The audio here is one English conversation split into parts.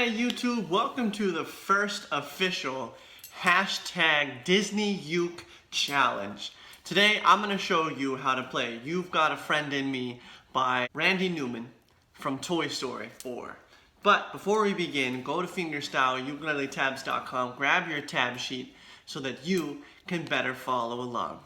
Hey YouTube, welcome to the first official #Disney Uke Challenge. Today I'm going to show you how to play You've Got a Friend in Me by Newman from Toy Story 4. But before we begin, go to FINGERSTYLE grab your tab sheet so that you can better follow along.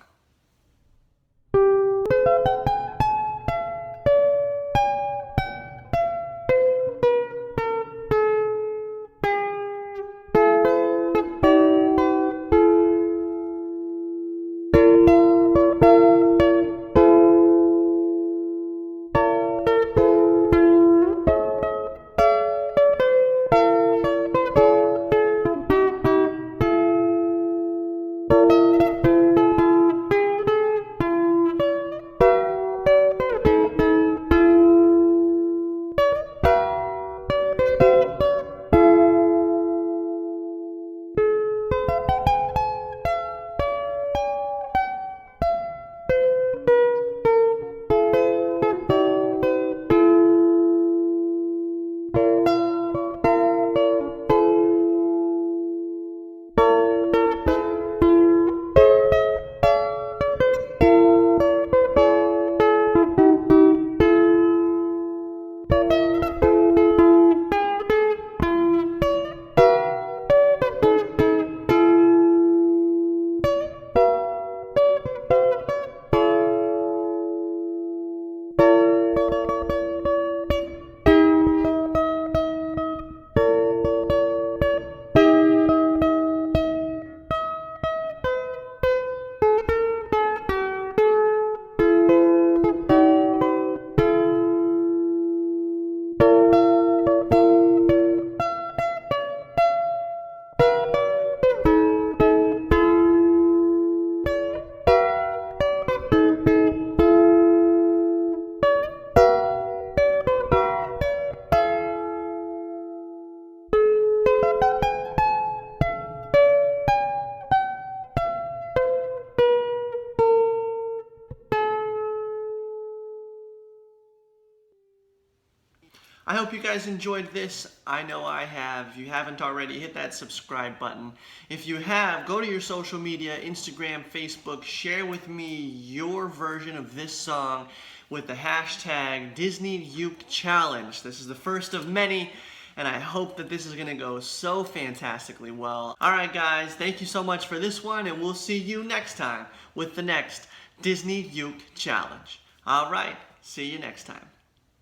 I hope you guys enjoyed this. I know I have. If you haven't already, hit that subscribe button. If you have, go to your social media, Instagram, Facebook, share with me your version of this song with the #Disney Uke Challenge. This is the first of many, and I hope that this is going to go so fantastically well. Alright guys, thank you so much for this one, and we'll see you next time with the next Disney Uke Challenge. Alright, see you next time.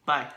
Bye.